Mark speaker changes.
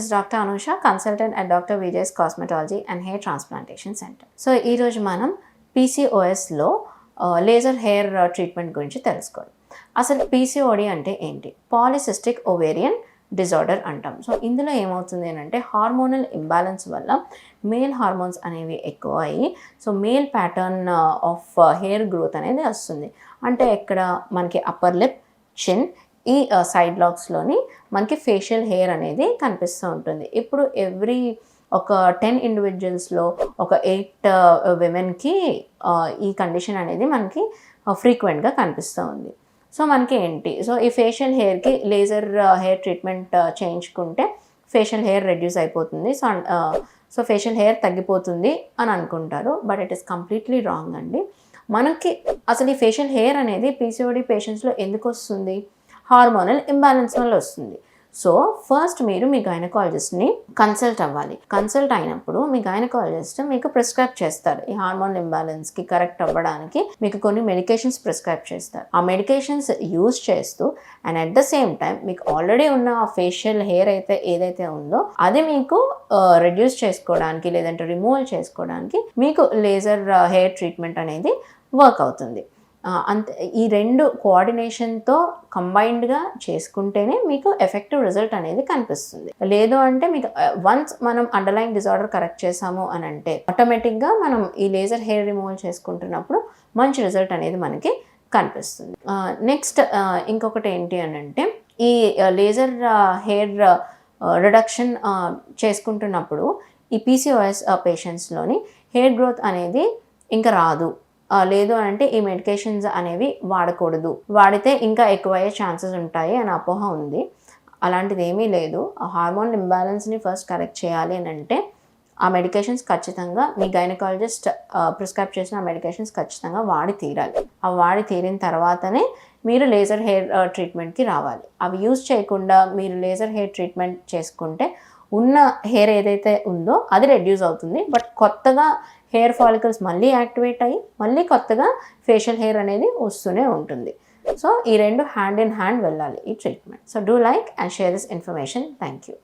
Speaker 1: is Dr. Anusha, consultant at Dr. Vijay's Cosmetology and Hair Transplantation Center. So, ఈ రోజు మనం PCOSలో laser hair treatment గురించి తెలుసుకోవాలి. అసలు PCOD అంటే ఏంటి? పాలిసిస్టిక్ ఓవేరియన్ డిజార్డర్ అంటాం. సో ఇందులో ఏమవుతుంది అంటే హార్మోనల్ ఇంబ్యాలెన్స్ వల్ల మేల్ హార్మోన్స్ అనేవి ఎక్కువ అయ్యి so male pattern of hair growth అనేది వస్తుంది. అంటే ఇక్కడ మనకి అప్పర్ లిప్, చిన్, ఈ సైడ్ లాక్స్లోని మనకి ఫేషియల్ హెయిర్ అనేది కనిపిస్తూ ఉంటుంది. ఇప్పుడు ఎవ్రీ ఒక 10 ఇండివిజువల్స్లో ఒక 8 విమెన్కి ఈ కండిషన్ అనేది మనకి ఫ్రీక్వెంట్గా కనిపిస్తూ ఉంది. సో మనకి ఏంటి, సో ఈ ఫేషియల్ హెయిర్కి లేజర్ హెయిర్ ట్రీట్మెంట్ చేయించుకుంటే ఫేషియల్ హెయిర్ రెడ్యూస్ అయిపోతుంది, సో ఫేషియల్ హెయిర్ తగ్గిపోతుంది అని అనుకుంటారు. But it is completely wrong అండి. మనకి అసలు ఈ ఫేషియల్ హెయిర్ అనేది PCOD పేషెంట్స్లో ఎందుకు వస్తుంది? హార్మోనల్ ఇంబ్యాలెన్స్ వల్ల వస్తుంది. సో ఫస్ట్ మీరు మీ గైనకాలజిస్ట్ని కన్సల్ట్ అవ్వాలి. కన్సల్ట్ అయినప్పుడు మీ గైనకాలజిస్ట్ మీకు ప్రిస్క్రైబ్ చేస్తారు. ఈ హార్మోనల్ ఇంబ్యాలెన్స్కి కరెక్ట్ అవ్వడానికి మీకు కొన్ని మెడికేషన్స్ ప్రిస్క్రైబ్ చేస్తారు. ఆ మెడికేషన్స్ యూజ్ చేస్తూ and at the same time మీకు ఆల్రెడీ ఉన్న ఆ ఫేషియల్ హెయిర్ అయితే ఏదైతే ఉందో అది మీకు రెడ్యూస్ చేసుకోవడానికి లేదంటే రిమూవల్ చేసుకోవడానికి మీకు లేజర్ హెయిర్ ట్రీట్మెంట్ అనేది వర్క్ అవుతుంది. అంతే, ఈ రెండు కోఆర్డినేషన్తో కంబైన్డ్గా చేసుకుంటేనే మీకు ఎఫెక్టివ్ రిజల్ట్ అనేది కనిపిస్తుంది. లేదు అంటే మీకు వన్స్ మనం అండర్లైన్ డిజార్డర్ కరెక్ట్ చేసాము అని అంటే ఆటోమేటిక్గా మనం ఈ లేజర్ హెయిర్ రిమూవల్ చేసుకుంటున్నప్పుడు మంచి రిజల్ట్ అనేది మనకి కనిపిస్తుంది. నెక్స్ట్ ఇంకొకటి ఏంటి అని అంటే ఈ లేజర్ హెయిర్ రిడక్షన్ చేసుకుంటున్నప్పుడు ఈ PCOS పేషెంట్స్లోని హెయిర్ గ్రోత్ అనేది ఇంకా రాదు, లేదు అంటే ఈ మెడికేషన్స్ అనేవి వాడకూడదు, వాడితే ఇంకా ఎక్కువయ్యే ఛాన్సెస్ ఉంటాయి అని అపోహ ఉంది. అలాంటిది ఏమీ లేదు. ఆ హార్మోన్ ఇంబ్యాలెన్స్ని ఫస్ట్ కరెక్ట్ చేయాలి అని అంటే ఆ మెడికేషన్స్ ఖచ్చితంగా మీ గైనకాలజిస్ట్ ప్రిస్క్రైబ్ చేసిన ఆ మెడికేషన్స్ ఖచ్చితంగా వాడి తీరాలి. అవి వాడి తీరిన తర్వాతనే మీరు లేజర్ హెయిర్ ట్రీట్మెంట్కి రావాలి. అవి యూజ్ చేయకుండా మీరు లేజర్ హెయిర్ ట్రీట్మెంట్ చేసుకుంటే ఉన్న హెయిర్ ఏదైతే ఉందో అది రెడ్యూస్ అవుతుంది. బట్ కొత్తగా హెయిర్ ఫాలికల్స్ మళ్ళీ యాక్టివేట్ అయ్యి మళ్ళీ కొత్తగా ఫేషియల్ హెయిర్ అనేది వస్తూనే ఉంటుంది. సో ఈ రెండు హ్యాండ్ ఇన్ హ్యాండ్ వెళ్ళాలి ఈ treatment. So do like and share this information. Thank you.